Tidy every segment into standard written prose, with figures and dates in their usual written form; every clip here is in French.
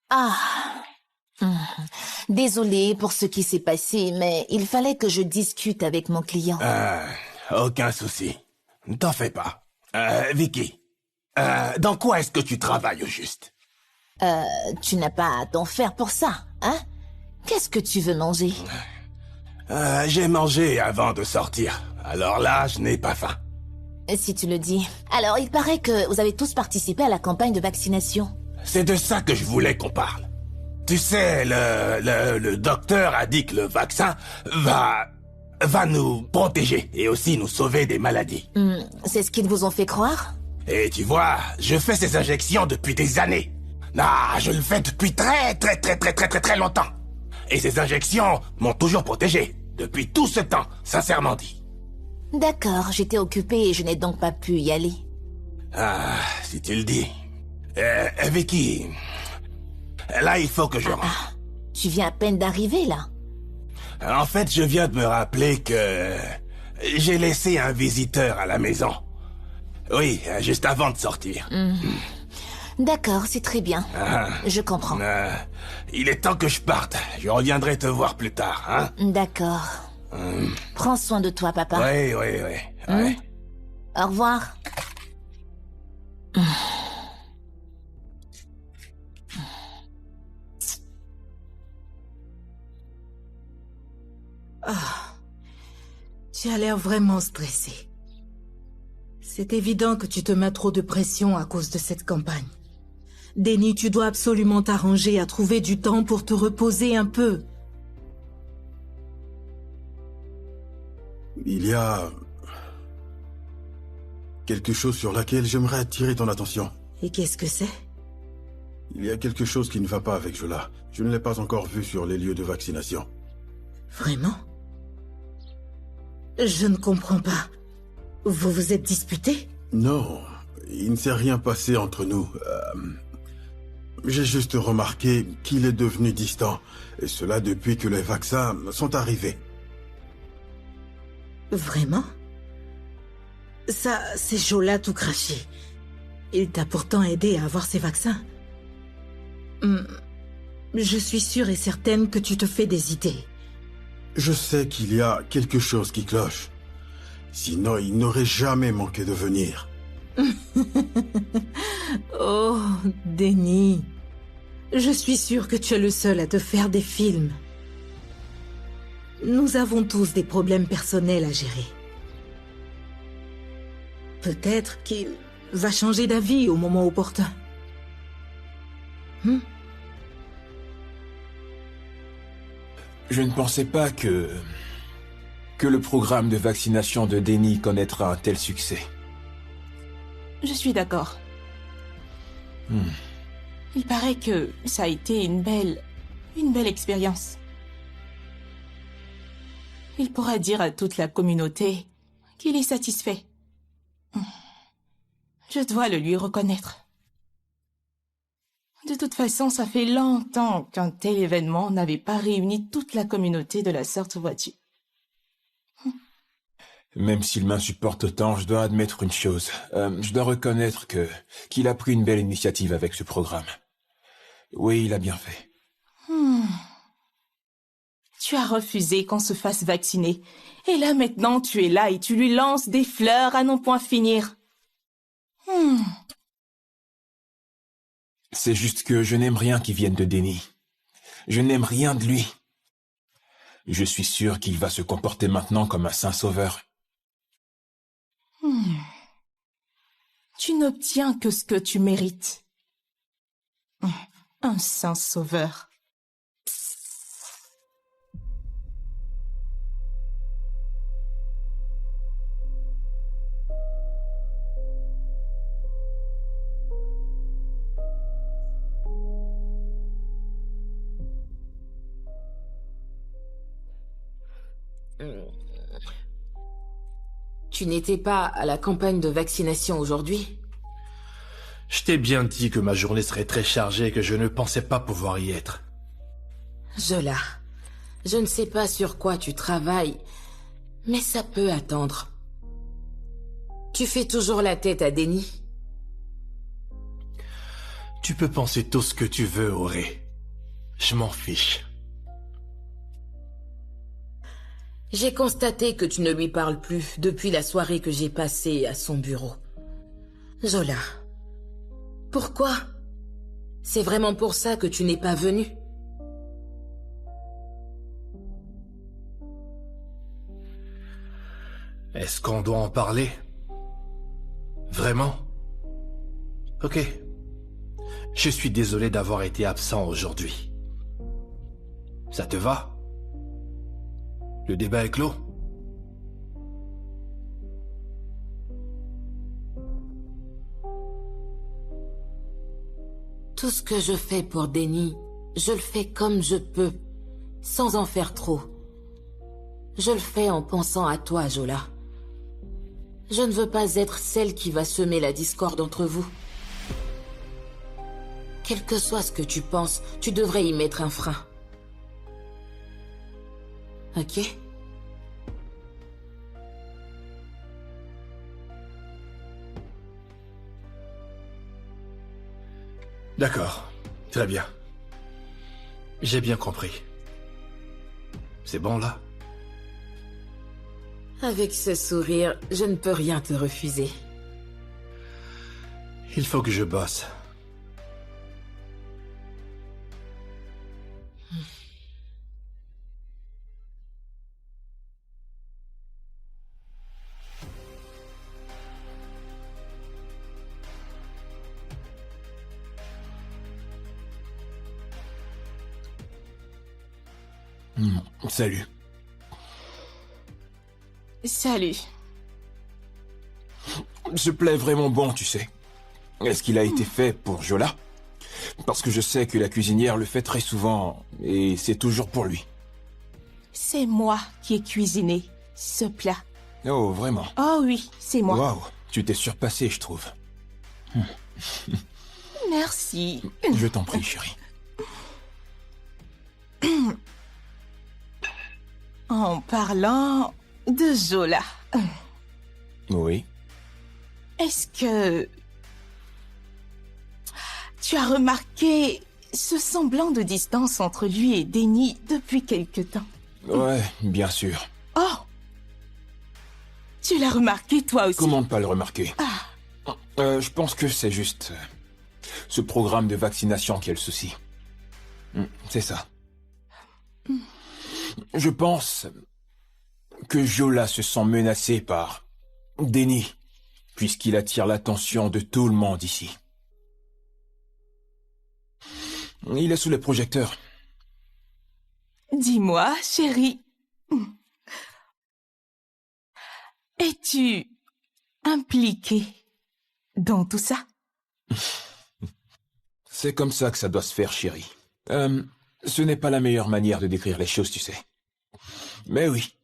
Ah, hmm. Désolée pour ce qui s'est passé, mais il fallait que je discute avec mon client. Aucun souci. Ne t'en fais pas. Vicky, dans quoi est-ce que tu travailles au juste? Tu n'as pas à t'en faire pour ça, hein? Qu'est-ce que tu veux manger? J'ai mangé avant de sortir. Alors là, je n'ai pas faim. Si tu le dis. Alors, il paraît que vous avez tous participé à la campagne de vaccination. C'est de ça que je voulais qu'on parle. Tu sais, le docteur a dit que le vaccin va nous protéger et aussi nous sauver des maladies. C'est ce qu'ils vous ont fait croire? Et tu vois, je fais ces injections depuis des années. Ah, je le fais depuis très longtemps. Et ces injections m'ont toujours protégé. Depuis tout ce temps, sincèrement dit. D'accord, j'étais occupée et je n'ai donc pas pu y aller. Ah, si tu le dis. Vicky, là il faut que je rentre. Tu viens à peine d'arriver, là. En fait, je viens de me rappeler que j'ai laissé un visiteur à la maison. Oui, juste avant de sortir. D'accord, c'est très bien. Je comprends. Il est temps que je parte. Je reviendrai te voir plus tard, hein? D'accord. Prends soin de toi, papa. Oui. Ouais. Au revoir. Tu as l'air vraiment stressé. C'est évident que tu te mets trop de pression à cause de cette campagne. Denny, tu dois absolument t'arranger à trouver du temps pour te reposer un peu. Il y a quelque chose sur laquelle j'aimerais attirer ton attention. Et qu'est-ce que c'est? Il y a quelque chose qui ne va pas avec Jola. Je ne l'ai pas encore vu sur les lieux de vaccination. Vraiment? Je ne comprends pas. Vous vous êtes disputés? Non, il ne s'est rien passé entre nous. J'ai juste remarqué qu'il est devenu distant. Et cela depuis que les vaccins sont arrivés. Vraiment? Ça, c'est Jola tout craché. Il t'a pourtant aidé à avoir ces vaccins. Je suis sûre et certaine que tu te fais des idées. Je sais qu'il y a quelque chose qui cloche. Sinon, il n'aurait jamais manqué de venir. Oh, Denny. Je suis sûre que tu es le seul à te faire des films. Nous avons tous des problèmes personnels à gérer. Peut-être qu'il va changer d'avis au moment opportun. Je ne pensais pas que le programme de vaccination de Denny connaîtra un tel succès. Je suis d'accord. Il paraît que ça a été une belle expérience. Il pourra dire à toute la communauté qu'il est satisfait. Je dois le lui reconnaître. De toute façon, ça fait longtemps qu'un tel événement n'avait pas réuni toute la communauté de la sorte, vois-tu. Même s'il m'insupporte autant, je dois admettre une chose. Je dois reconnaître qu'il a pris une belle initiative avec ce programme. Oui, il a bien fait. Tu as refusé qu'on se fasse vacciner. Et là, maintenant, tu es là et tu lui lances des fleurs à n'en point finir. C'est juste que je n'aime rien qui vienne de Denny. Je n'aime rien de lui. Je suis sûr qu'il va se comporter maintenant comme un saint sauveur. Tu n'obtiens que ce que tu mérites. Un saint sauveur. Tu n'étais pas à la campagne de vaccination aujourd'hui? Je t'ai bien dit que ma journée serait très chargée et que je ne pensais pas pouvoir y être. Jola, je ne sais pas sur quoi tu travailles, mais ça peut attendre. Tu fais toujours la tête à Denny? Tu peux penser tout ce que tu veux, Auré. Je m'en fiche. J'ai constaté que tu ne lui parles plus depuis la soirée que j'ai passée à son bureau. Zola, pourquoi? C'est vraiment pour ça que tu n'es pas venu? Est-ce qu'on doit en parler? Vraiment? Ok. Je suis désolé d'avoir été absent aujourd'hui. Ça te va? Le débat est clos? Tout ce que je fais pour Denis, je le fais comme je peux, sans en faire trop. Je le fais en pensant à toi, Jola. Je ne veux pas être celle qui va semer la discorde entre vous. Quel que soit ce que tu penses, tu devrais y mettre un frein. Ok? D'accord. Très bien. J'ai bien compris. C'est bon, là? Avec ce sourire, je ne peux rien te refuser. Il faut que je bosse. Salut. Salut. Ce plat est vraiment bon, tu sais. Est-ce qu'il a été fait pour Jola? Parce que je sais que la cuisinière le fait très souvent, et c'est toujours pour lui. C'est moi qui ai cuisiné ce plat. Oh, vraiment? Oh oui, c'est moi. Waouh, tu t'es surpassé, je trouve. Merci. Je t'en prie, chérie. En parlant de Jola, Oui. est-ce que tu as remarqué ce semblant de distance entre lui et Denis depuis quelque temps? Ouais, bien sûr. Oh! Tu l'as remarqué toi aussi? Comment ne pas le remarquer? Je pense que c'est juste ce programme de vaccination qui est le souci. C'est ça. Je pense que Jola se sent menacé par Denis, puisqu'il attire l'attention de tout le monde ici. Il est sous les projecteurs. Dis-moi, chérie. Es-tu impliqué dans tout ça? C'est comme ça que ça doit se faire, chérie. Ce n'est pas la meilleure manière de décrire les choses, tu sais. Mais oui.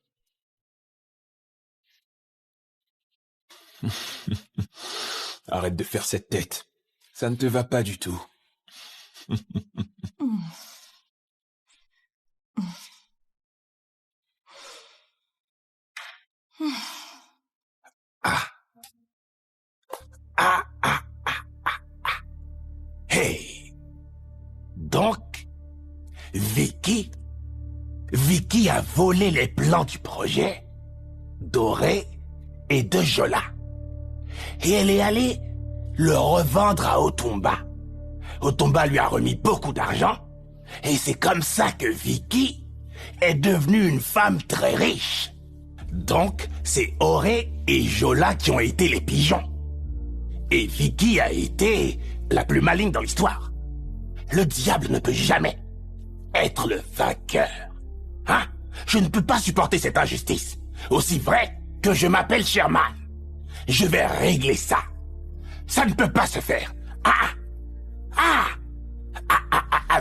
Arrête de faire cette tête. Ça ne te va pas du tout. Hey! Donc, Vicky a volé les plans du projet d'Auré et de Jola. Et elle est allée le revendre à Otumba. Otumba lui a remis beaucoup d'argent. Et c'est comme ça que Vicky est devenue une femme très riche. Donc, c'est Auré et Jola qui ont été les pigeons. Et Vicky a été la plus maligne dans l'histoire. Le diable ne peut jamais être le vainqueur. Hein? Je ne peux pas supporter cette injustice. Aussi vrai que je m'appelle Sherman. Je vais régler ça. Ça ne peut pas se faire.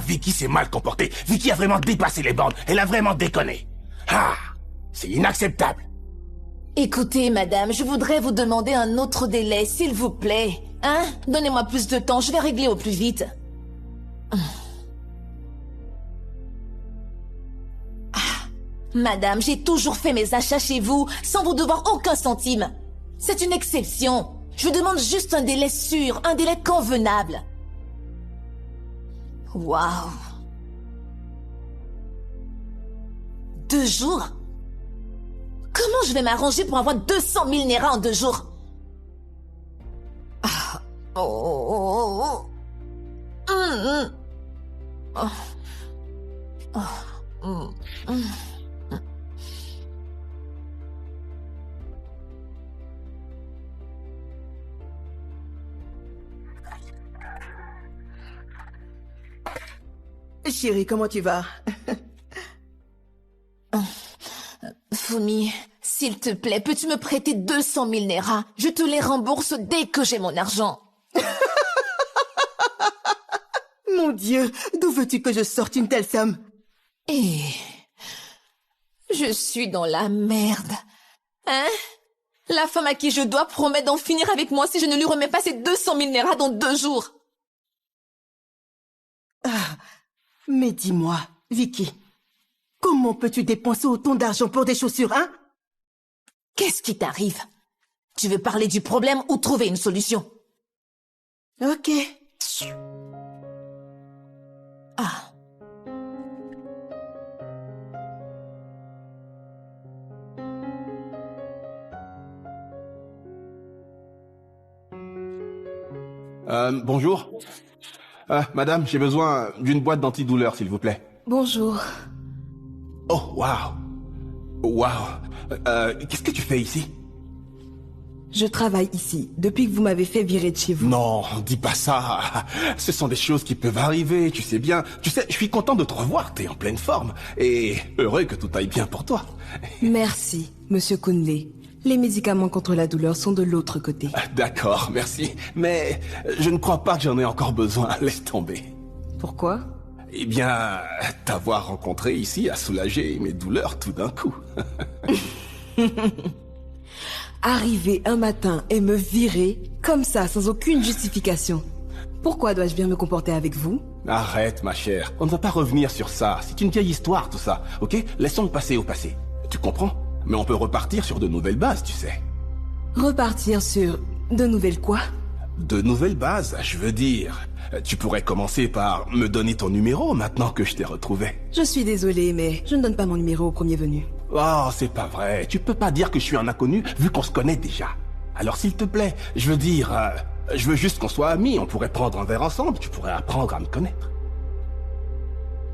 Vicky s'est mal comportée. Vicky a vraiment dépassé les bornes. Elle a vraiment déconné. C'est inacceptable. Écoutez, madame, je voudrais vous demander un autre délai, s'il vous plaît. Hein? Donnez-moi plus de temps, je vais régler au plus vite. Madame, j'ai toujours fait mes achats chez vous, sans vous devoir aucun centime. C'est une exception. Je vous demande juste un délai sûr, un délai convenable. Waouh. 2 jours? Comment je vais m'arranger pour avoir 200 000 Nera en 2 jours? Ah. Oh. Oh. Oh. Chérie, comment tu vas? Fumi, s'il te plaît, peux-tu me prêter 200 000 Nera? Je te les rembourse dès que j'ai mon argent. Mon Dieu, d'où veux-tu que je sorte une telle somme? Et je suis dans la merde. Hein? La femme à qui je dois promet d'en finir avec moi si je ne lui remets pas ces 200 000 Nera dans 2 jours. Ah, mais dis-moi, Vicky, comment peux-tu dépenser autant d'argent pour des chaussures, hein? Qu'est-ce qui t'arrive? Tu veux parler du problème ou trouver une solution? Ok. Ah. Bonjour. Madame, j'ai besoin d'une boîte d'antidouleur, s'il vous plaît. Bonjour. Oh, waouh. Waouh. Qu'est-ce que tu fais ici? Je travaille ici, depuis que vous m'avez fait virer de chez vous. Non, dis pas ça. Ce sont des choses qui peuvent arriver, tu sais bien. Tu sais, je suis content de te revoir, t'es en pleine forme. Et heureux que tout aille bien pour toi. Merci, Monsieur Kunle. Les médicaments contre la douleur sont de l'autre côté. D'accord, merci. Mais je ne crois pas que j'en ai encore besoin. Laisse tomber. Pourquoi? Eh bien, t'avoir rencontré ici a soulagé mes douleurs tout d'un coup. Arriver un matin et me virer, comme ça, sans aucune justification. Pourquoi dois-je bien me comporter avec vous? Arrête, ma chère. On ne va pas revenir sur ça. C'est une vieille histoire, tout ça. Ok? Laissons le passé au passé. Tu comprends? Mais on peut repartir sur de nouvelles bases, tu sais. Repartir sur de nouvelles quoi? De nouvelles bases, je veux dire. Tu pourrais commencer par me donner ton numéro maintenant que je t'ai retrouvé. Je suis désolée, mais je ne donne pas mon numéro au premier venu. Oh, c'est pas vrai. Tu peux pas dire que je suis un inconnu vu qu'on se connaît déjà. Alors s'il te plaît, je veux dire, je veux juste qu'on soit amis. On pourrait prendre un verre ensemble. Tu pourrais apprendre à me connaître.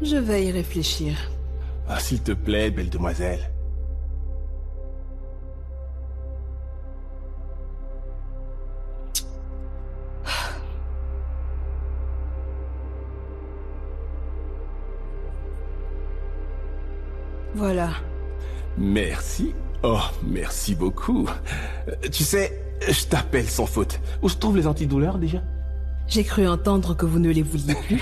Je vais y réfléchir. Ah, s'il te plaît, belle demoiselle. Voilà. Merci. Oh, merci beaucoup. Tu sais, je t'appelle sans faute. Où se trouvent les antidouleurs déjà? J'ai cru entendre que vous ne les vouliez plus.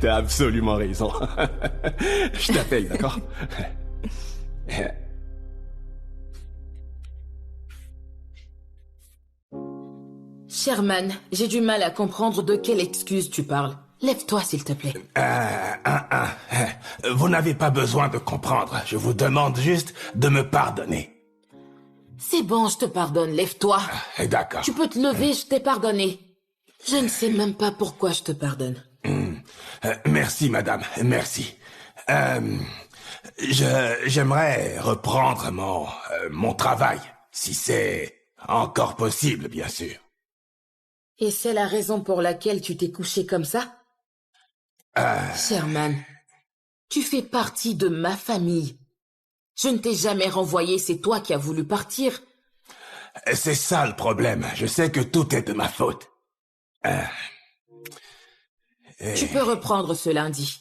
T'as absolument raison. Je t'appelle, d'accord? Sherman, j'ai du mal à comprendre de quelle excuse tu parles. Lève-toi, s'il te plaît. Vous n'avez pas besoin de comprendre. Je vous demande juste de me pardonner. C'est bon, je te pardonne. Lève-toi. D'accord. Tu peux te lever, je t'ai pardonné. Je ne sais même pas pourquoi je te pardonne. Merci, madame. Merci. J'aimerais reprendre mon travail, si c'est encore possible, bien sûr. Et c'est la raison pour laquelle tu t'es couché comme ça? Sherman, tu fais partie de ma famille. Je ne t'ai jamais renvoyé, c'est toi qui as voulu partir. C'est ça le problème. Je sais que tout est de ma faute. Tu peux reprendre ce lundi.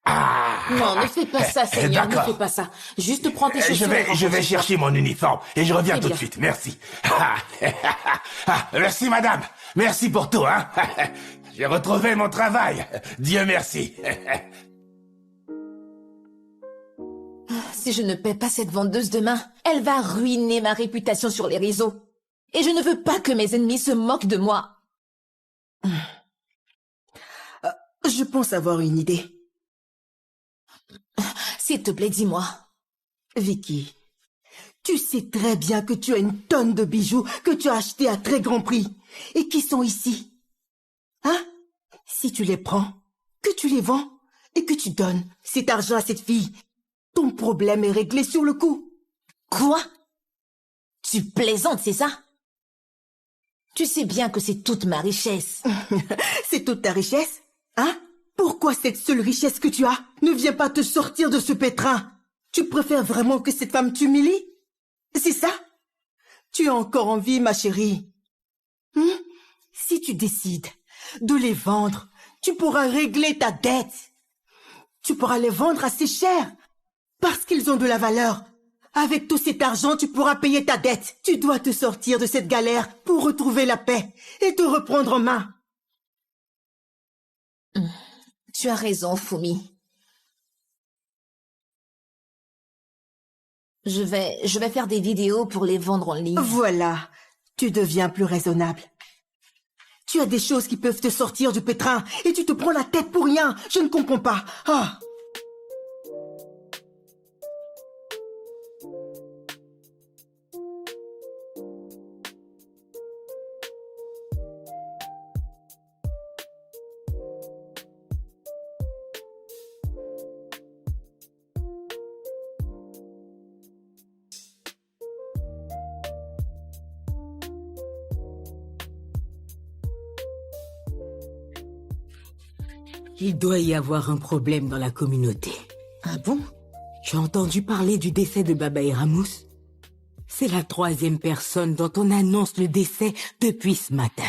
Non, ne fais pas ça, Seigneur, ne fais pas ça. Juste prends tes chaussures. Je vais chercher mon uniforme et je reviens Très tout de bien. suite. Merci. Merci, madame. Merci pour tout, hein. J'ai retrouvé mon travail. Dieu merci. Si je ne paie pas cette vendeuse demain, elle va ruiner ma réputation sur les réseaux. Et je ne veux pas que mes ennemis se moquent de moi. Je pense avoir une idée. S'il te plaît, dis-moi. Vicky, tu sais très bien que tu as une tonne de bijoux que tu as achetés à très grand prix et qui sont ici. Hein? Si tu les prends, que tu les vends et que tu donnes cet argent à cette fille, ton problème est réglé sur le coup. Quoi? Tu plaisantes, c'est ça? Tu sais bien que c'est toute ma richesse. C'est toute ta richesse? Hein? Pourquoi cette seule richesse que tu as ne vient pas te sortir de ce pétrin? Tu préfères vraiment que cette femme t'humilie? C'est ça? Tu as encore envie, ma chérie? Si tu décides de les vendre, tu pourras régler ta dette. Tu pourras les vendre assez cher, parce qu'ils ont de la valeur. Avec tout cet argent, tu pourras payer ta dette. Tu dois te sortir de cette galère pour retrouver la paix et te reprendre en main. Tu as raison, Fumi. Je vais faire des vidéos pour les vendre en ligne. Voilà, tu deviens plus raisonnable. Tu as des choses qui peuvent te sortir du pétrin et tu te prends la tête pour rien. Je ne comprends pas. Ah. Il doit y avoir un problème dans la communauté. Ah bon? Tu as entendu parler du décès de Baba Eramus? C'est la 3e personne dont on annonce le décès depuis ce matin.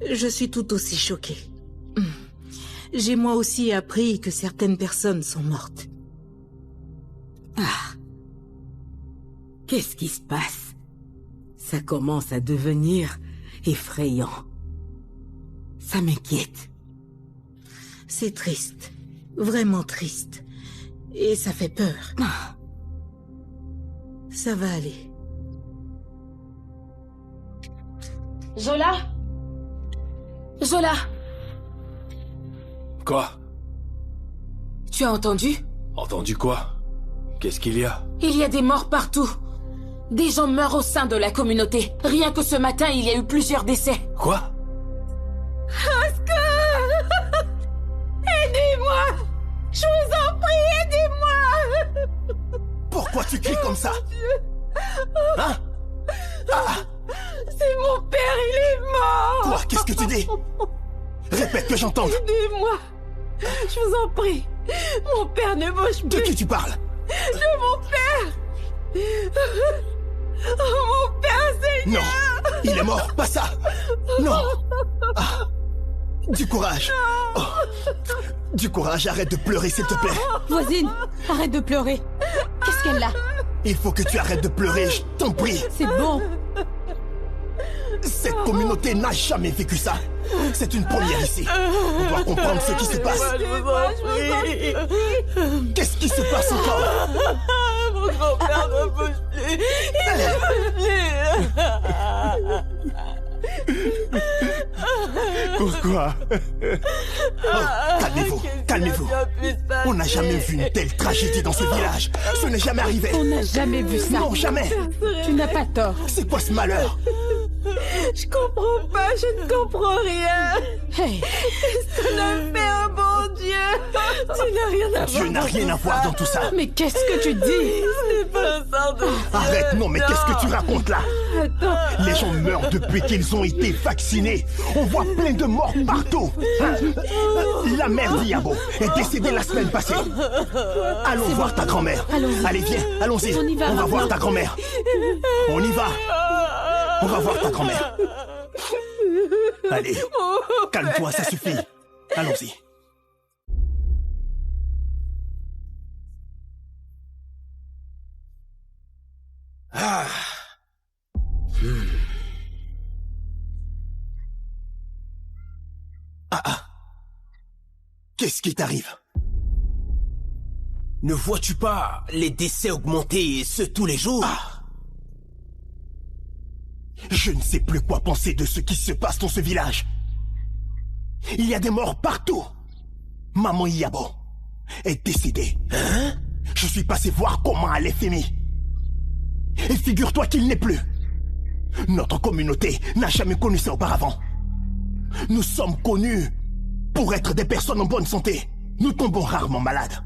Je suis tout aussi choquée. J'ai moi aussi appris que certaines personnes sont mortes. Ah. Qu'est-ce qui se passe? Ça commence à devenir effrayant. Ça m'inquiète. C'est triste. Vraiment triste. Et ça fait peur. Ah. Ça va aller. Jola? Jola? Quoi? Tu as entendu? Entendu quoi? Qu'est-ce qu'il y a? Il y a des morts partout. Des gens meurent au sein de la communauté. Rien que ce matin, il y a eu plusieurs décès. Quoi? Aidez-moi! Je vous en prie, aidez-moi! Pourquoi tu cries comme ça? Hein? C'est mon père, il est mort! Quoi? Qu'est-ce que tu dis? Répète que j'entende. Aidez-moi! Je vous en prie! Mon père ne bouge plus! De qui tu parles? De mon père! Oh, mon père, Seigneur! Non! Il est mort! Pas ça! Non! Ah. Du courage! Oh. Du courage, arrête de pleurer, s'il te plaît! Voisine, arrête de pleurer. Qu'est-ce qu'elle a? Il faut que tu arrêtes de pleurer, je t'en prie! C'est bon. Cette communauté n'a jamais vécu ça! C'est une première ici! On doit comprendre ce qui se passe! Qu'est-ce qui se passe encore? Mon grand-père ne bouge plus! Il ne bouge plus! Pourquoi? Oh, calmez-vous, calmez-vous. On n'a jamais vu une telle tragédie dans ce village. Ce n'est jamais arrivé. On n'a jamais vu ça. Non, jamais. Tu n'as pas tort. C'est quoi ce malheur? Je comprends pas, je ne comprends rien. Hey. Qu'est-ce que a fait un bon Dieu? Tu n'as rien à voir. Dieu n'a rien à voir dans tout ça. Mais qu'est-ce que tu dis? Ce n'est pas un sort de Dieu. Arrête, non, mais qu'est-ce que tu racontes là? Attends. Les gens meurent depuis qu'ils ont été vaccinés. On voit plein de morts partout. La mère d'Iabo est décédée la semaine passée. Allons voir ta grand-mère. Allez, viens, allons-y. On va voir ta grand-mère. On y va. On va voir ta grand-mère. Allez, calme-toi, ça suffit. Allons-y. Ah. Qu'est-ce qui t'arrive? Ne vois-tu pas les décès augmenter et ce tous les jours? Je ne sais plus quoi penser de ce qui se passe dans ce village. Il y a des morts partout. Maman Iabo est décédée. Hein? Je suis passé voir comment allait Femi. Et figure-toi qu'il n'est plus. Notre communauté n'a jamais connu ça auparavant. Nous sommes connus pour être des personnes en bonne santé. Nous tombons rarement malades.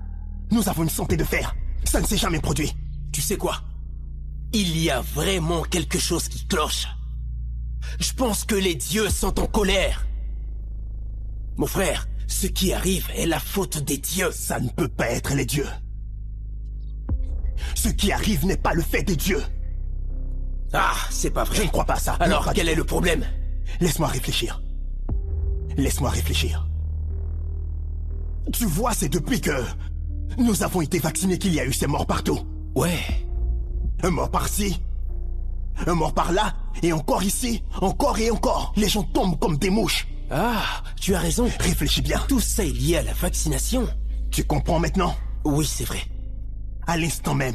Nous avons une santé de fer. Ça ne s'est jamais produit. Tu sais quoi? Il y a vraiment quelque chose qui cloche. Je pense que les dieux sont en colère. Mon frère, ce qui arrive est la faute des dieux. Ça ne peut pas être les dieux. Ce qui arrive n'est pas le fait des dieux. Ah, c'est pas vrai. Je ne crois pas à ça. Alors, quel est le problème? Laisse-moi réfléchir. Laisse-moi réfléchir. Tu vois, c'est depuis que nous avons été vaccinés qu'il y a eu ces morts partout. Ouais. Un mort par-ci, un mort par-là, et encore ici, encore et encore. Les gens tombent comme des mouches. Ah, tu as raison. Réfléchis bien. Tout ça est lié à la vaccination. Tu comprends maintenant? Oui, c'est vrai. À l'instant même,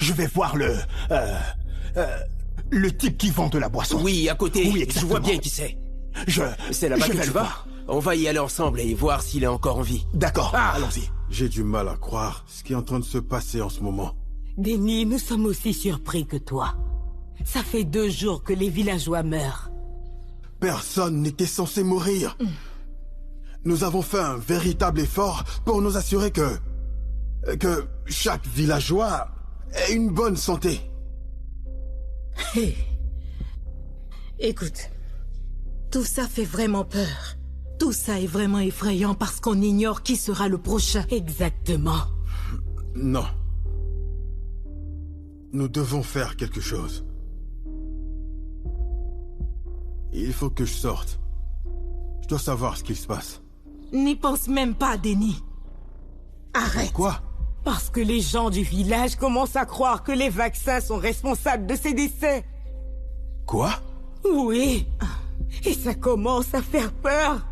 je vais voir le type qui vend de la boisson. Oui, à côté. Oui, je vois bien qui c'est. C'est là-bas je que vais tu le vas. voir. On va y aller ensemble et voir s'il est encore en vie. D'accord, allons-y. J'ai du mal à croire ce qui est en train de se passer en ce moment. Denis, nous sommes aussi surpris que toi. Ça fait 2 jours que les villageois meurent. Personne n'était censé mourir. Nous avons fait un véritable effort pour nous assurer que chaque villageois ait une bonne santé. Hé. Écoute, tout ça fait vraiment peur. Tout ça est vraiment effrayant parce qu'on ignore qui sera le prochain. Exactement. Non. Nous devons faire quelque chose. Il faut que je sorte. Je dois savoir ce qu'il se passe. N'y pense même pas, Denis. Arrête. Quoi? Parce que les gens du village commencent à croire que les vaccins sont responsables de ces décès. Quoi? Oui. Et ça commence à faire peur.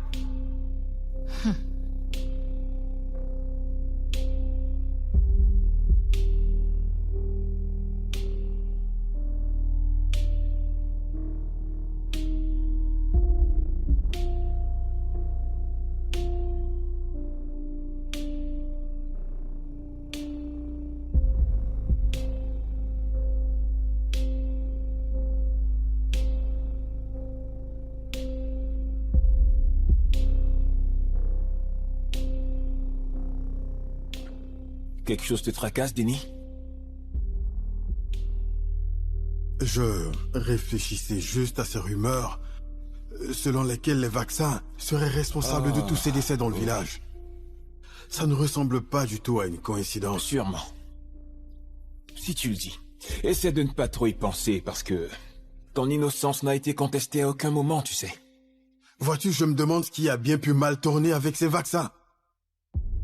Quelque chose te tracasse, Denis? Je réfléchissais juste à ces rumeurs selon lesquelles les vaccins seraient responsables de tous ces décès dans le village. Ça ne ressemble pas du tout à une coïncidence. Sûrement. Si tu le dis, essaie de ne pas trop y penser parce que ton innocence n'a été contestée à aucun moment, tu sais. Vois-tu, je me demande ce qui a bien pu mal tourner avec ces vaccins.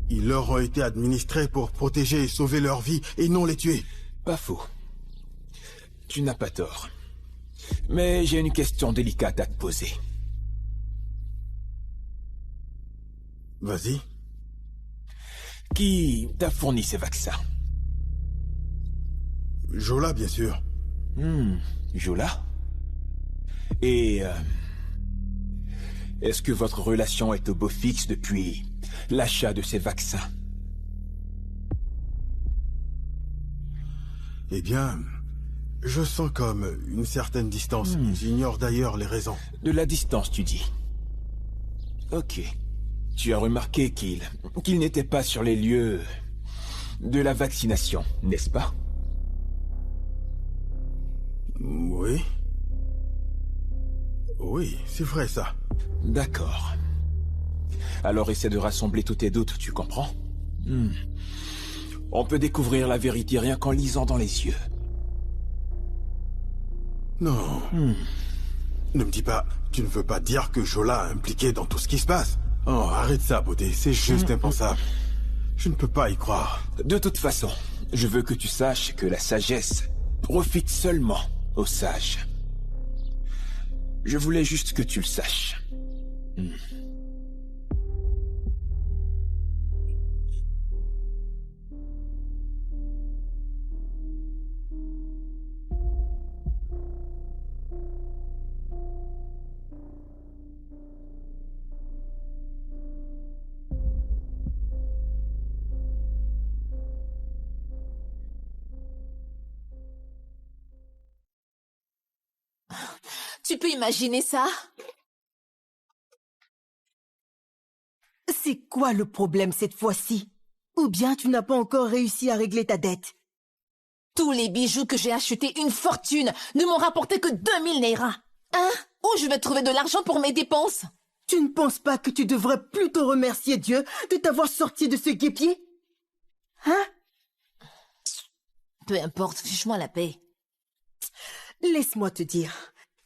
Ils leur ont été administrés pour protéger et sauver leur vie et non les tuer. Pas faux. Tu n'as pas tort. Mais j'ai une question délicate à te poser. Vas-y. Qui t'a fourni ces vaccins? Jola, bien sûr. Jola? Et... est-ce que votre relation est au beau fixe depuis l'achat de ces vaccins? Eh bien, je sens comme une certaine distance. J'ignore d'ailleurs les raisons. De la distance, tu dis. Ok. Tu as remarqué qu'il n'était pas sur les lieux de la vaccination, n'est-ce pas? Oui. Oui, c'est vrai ça. D'accord. Alors essaie de rassembler tous tes doutes, tu comprends? On peut découvrir la vérité rien qu'en lisant dans les yeux. Non. Ne me dis pas, tu ne veux pas dire que Jola est impliqué dans tout ce qui se passe? Oh, arrête ça, beauté, c'est juste impensable. Je ne peux pas y croire. De toute façon, je veux que tu saches que la sagesse profite seulement aux sages. Je voulais juste que tu le saches. Tu peux imaginer ça? C'est quoi le problème cette fois-ci? Ou bien tu n'as pas encore réussi à régler ta dette? Tous les bijoux que j'ai achetés, une fortune, ne m'ont rapporté que 2000 Naira. Hein? Où je vais trouver de l'argent pour mes dépenses? Tu ne penses pas que tu devrais plutôt remercier Dieu de t'avoir sorti de ce guêpier? Hein? Peu importe, fiche-moi la paix. Laisse-moi te dire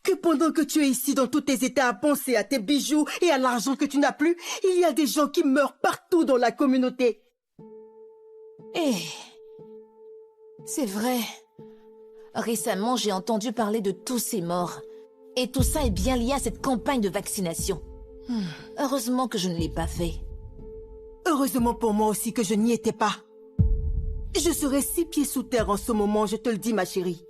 que pendant que tu es ici dans tous tes états à penser à tes bijoux et à l'argent que tu n'as plus, il y a des gens qui meurent partout dans la communauté. Eh, c'est vrai. Récemment, j'ai entendu parler de tous ces morts. Et tout ça est bien lié à cette campagne de vaccination. Heureusement que je ne l'ai pas fait. Heureusement pour moi aussi que je n'y étais pas. Je serais 6 pieds sous terre en ce moment, je te le dis, ma chérie.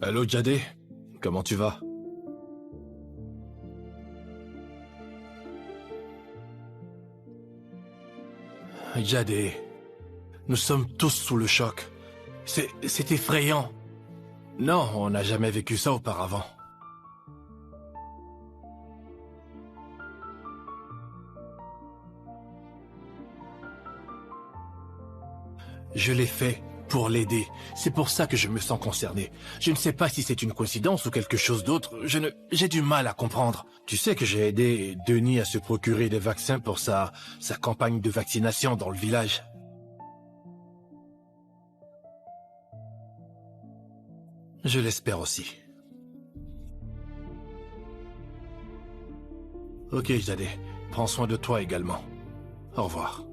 Allô, Jadé? Comment tu vas? Jadé, nous sommes tous sous le choc. C'est effrayant. Non, on n'a jamais vécu ça auparavant. Je l'ai fait pour l'aider. C'est pour ça que je me sens concerné. Je ne sais pas si c'est une coïncidence ou quelque chose d'autre. J'ai du mal à comprendre. Tu sais que j'ai aidé Denis à se procurer des vaccins pour sa campagne de vaccination dans le village. Je l'espère aussi. Ok, Jadé. Prends soin de toi également. Au revoir.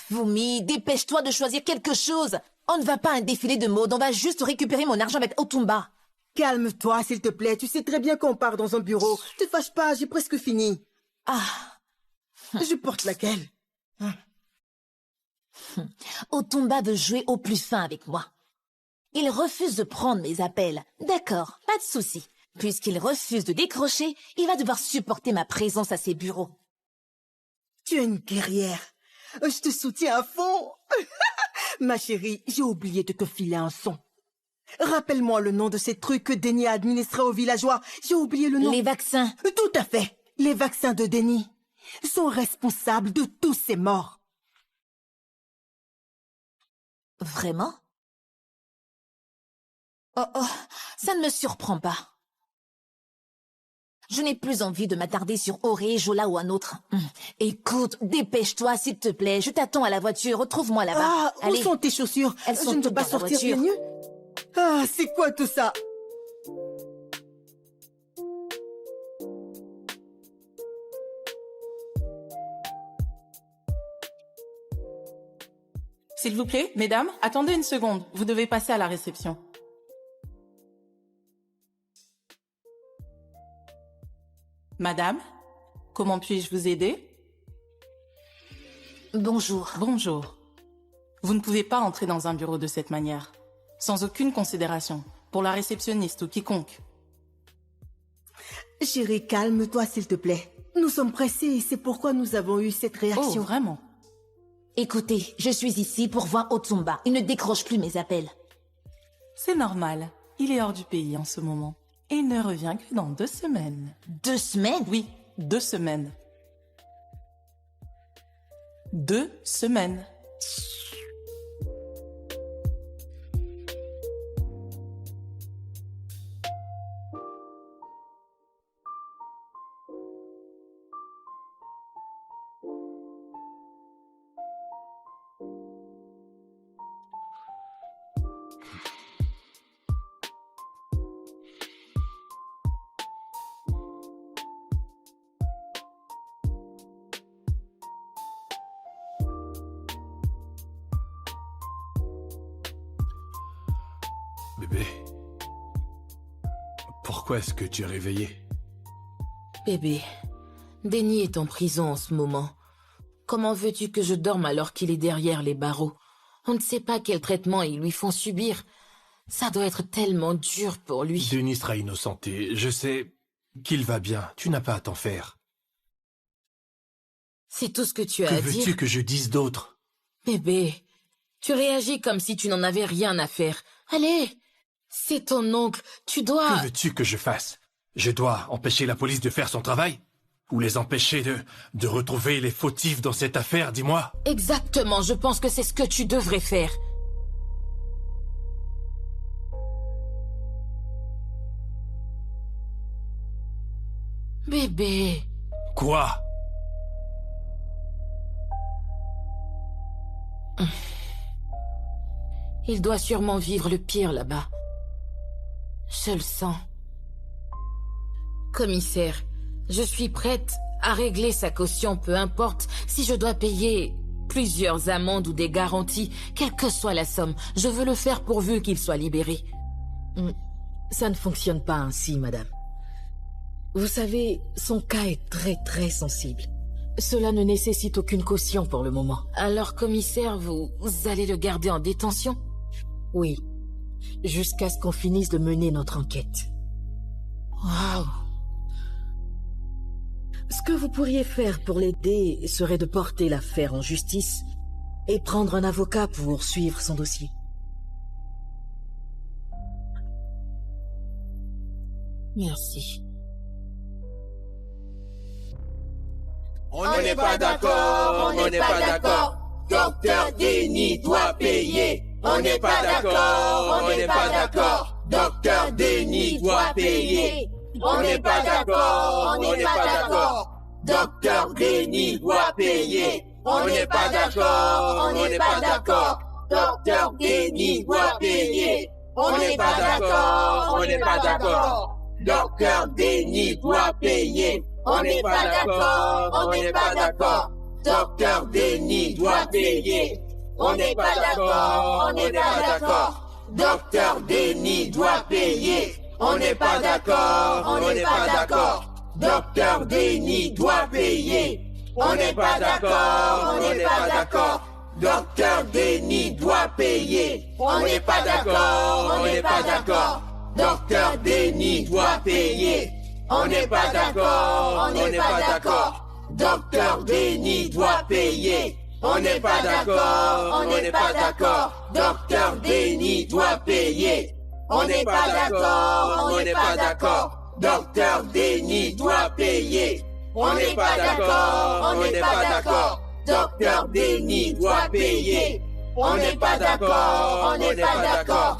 Fumi, dépêche-toi de choisir quelque chose. On ne va pas à un défilé de mode, on va juste récupérer mon argent avec Otumba. Calme-toi, s'il te plaît. Tu sais très bien qu'on part dans un bureau. Ne te fâche pas, j'ai presque fini. Je porte laquelle? Otumba veut jouer au plus fin avec moi. Il refuse de prendre mes appels. D'accord, pas de souci. Puisqu'il refuse de décrocher, il va devoir supporter ma présence à ses bureaux. Tu es une guerrière. Je te soutiens à fond. Ma chérie, j'ai oublié de te filer un son. Rappelle-moi le nom de ces trucs que Denis a administrés aux villageois. J'ai oublié le nom. Les vaccins. Tout à fait. Les vaccins de Denis sont responsables de tous ces morts. Vraiment? Oh, ça ne me surprend pas. Je n'ai plus envie de m'attarder sur Auré, Jola ou un autre. Écoute, dépêche-toi, s'il te plaît. Je t'attends à la voiture. Retrouve-moi là-bas. Allez. Où sont tes chaussures? Elles sont Je ne peux toutes pas dans la sortir voiture. mieux. C'est quoi tout ça? S'il vous plaît, mesdames, attendez une seconde. Vous devez passer à la réception. Madame, comment puis-je vous aider? Bonjour. Bonjour. Vous ne pouvez pas entrer dans un bureau de cette manière, sans aucune considération, pour la réceptionniste ou quiconque. Chérie, calme-toi s'il te plaît. Nous sommes pressés et c'est pourquoi nous avons eu cette réaction. Oh, vraiment? Écoutez, je suis ici pour voir Otsumba. Il ne décroche plus mes appels. C'est normal. Il est hors du pays en ce moment. Et il ne revient que dans 2 semaines. 2 semaines? Oui, 2 semaines. 2 semaines. Bébé, pourquoi est-ce que tu es réveillé? Bébé, Denny est en prison en ce moment. Comment veux-tu que je dorme alors qu'il est derrière les barreaux? On ne sait pas quel traitement ils lui font subir. Ça doit être tellement dur pour lui. Denny sera innocenté. Je sais qu'il va bien. Tu n'as pas à t'en faire. C'est tout ce que tu as à dire. Que veux-tu que je dise d'autre? Bébé, tu réagis comme si tu n'en avais rien à faire. Allez, c'est ton oncle, tu dois... Que veux-tu que je fasse? Je dois empêcher la police de faire son travail? Ou les empêcher de retrouver les fautifs dans cette affaire, dis-moi? Exactement, je pense que c'est ce que tu devrais faire. Bébé... Quoi? Il doit sûrement vivre le pire là-bas. Je le sens. Commissaire, je suis prête à régler sa caution, peu importe si je dois payer plusieurs amendes ou des garanties, quelle que soit la somme. Je veux le faire pourvu qu'il soit libéré. Ça ne fonctionne pas ainsi, madame. Vous savez, son cas est très sensible. Cela ne nécessite aucune caution pour le moment. Alors, commissaire, vous allez le garder en détention? Oui, jusqu'à ce qu'on finisse de mener notre enquête. Waouh! Ce que vous pourriez faire pour l'aider serait de porter l'affaire en justice et prendre un avocat pour suivre son dossier. Merci. On n'est pas d'accord, on n'est pas d'accord. Docteur Denny doit payer. On n'est pas d'accord, on n'est pas d'accord. Docteur Denny doit payer. On n'est pas d'accord, on n'est pas d'accord. Docteur Denny doit payer. On n'est pas d'accord, on n'est pas d'accord. Docteur Denny doit payer. On n'est pas d'accord, on n'est pas d'accord. Docteur Denny doit payer. On n'est pas d'accord, on n'est pas d'accord. Docteur Denny doit payer. On n'est pas d'accord, on n'est pas d'accord. Docteur Denny doit payer. On n'est pas d'accord, on n'est pas d'accord. Docteur Denny doit payer. On n'est pas d'accord, on n'est pas d'accord. Docteur Denny doit payer. On n'est pas d'accord, on n'est pas d'accord. Docteur Denny doit payer. On n'est pas d'accord, on n'est pas d'accord. Docteur Denny doit payer. On n'est pas d'accord, on n'est pas d'accord. Docteur Denny doit payer. On n'est pas d'accord, on n'est pas d'accord. Docteur Denny doit payer. On n'est pas d'accord, on n'est pas d'accord. Docteur Denny doit payer. On n'est pas d'accord, on n'est pas d'accord.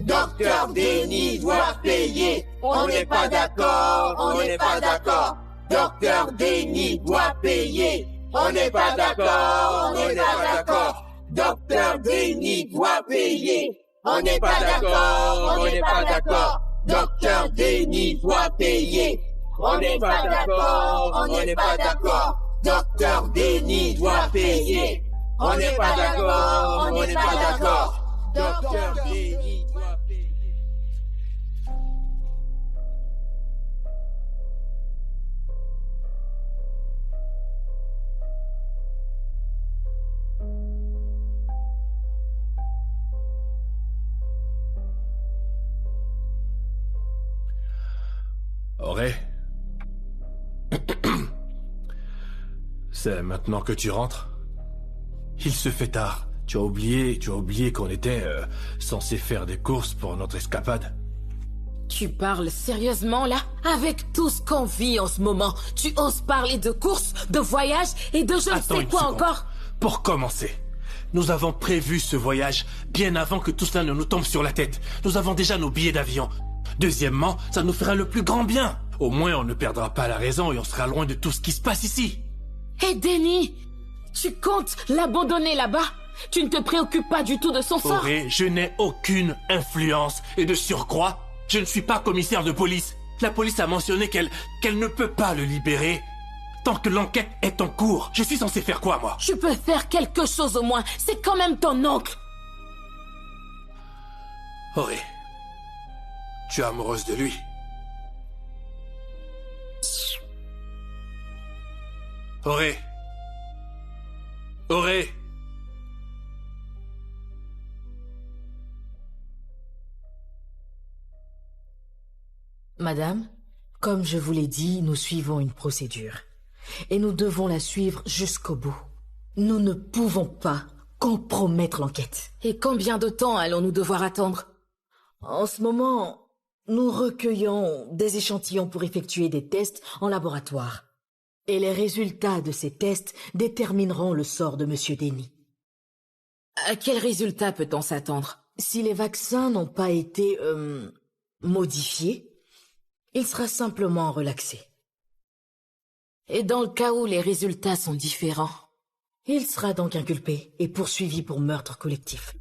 Docteur Denny doit payer. On n'est pas d'accord, on n'est pas d'accord. Docteur Denny doit payer. On n'est pas d'accord, on n'est pas d'accord. Docteur Denny doit payer. On n'est pas d'accord, on n'est pas d'accord. Docteur Denny doit payer. On n'est pas d'accord, on n'est pas d'accord. Docteur Denny doit payer. On n'est pas d'accord, on n'est pas d'accord. Docteur Denny doit payer. Auré, c'est maintenant que tu rentres? Il se fait tard. Tu as oublié qu'on était censé faire des courses pour notre escapade. Tu parles sérieusement là? Avec tout ce qu'on vit en ce moment, tu oses parler de courses, de voyages et de je ne sais quoi encore? Pour commencer, nous avons prévu ce voyage bien avant que tout cela ne nous tombe sur la tête. Nous avons déjà nos billets d'avion. Deuxièmement, ça nous fera le plus grand bien. Au moins, on ne perdra pas la raison et on sera loin de tout ce qui se passe ici. Hé, Denny, tu comptes l'abandonner là-bas? Tu ne te préoccupes pas du tout de son sort? Auré, je n'ai aucune influence. Et de surcroît, je ne suis pas commissaire de police. La police a mentionné qu'elle ne peut pas le libérer tant que l'enquête est en cours. Je suis censé faire quoi, moi? Tu peux faire quelque chose au moins. C'est quand même ton oncle. Auré, tu es amoureuse de lui? Auré. Auré. Madame, comme je vous l'ai dit, nous suivons une procédure. Et nous devons la suivre jusqu'au bout. Nous ne pouvons pas compromettre l'enquête. Et combien de temps allons-nous devoir attendre? En ce moment, nous recueillons des échantillons pour effectuer des tests en laboratoire. Et les résultats de ces tests détermineront le sort de Monsieur Denny. À quel résultat peut-on s'attendre? Si les vaccins n'ont pas été modifiés, il sera simplement relaxé. Et dans le cas où les résultats sont différents? Il sera donc inculpé et poursuivi pour meurtre collectif.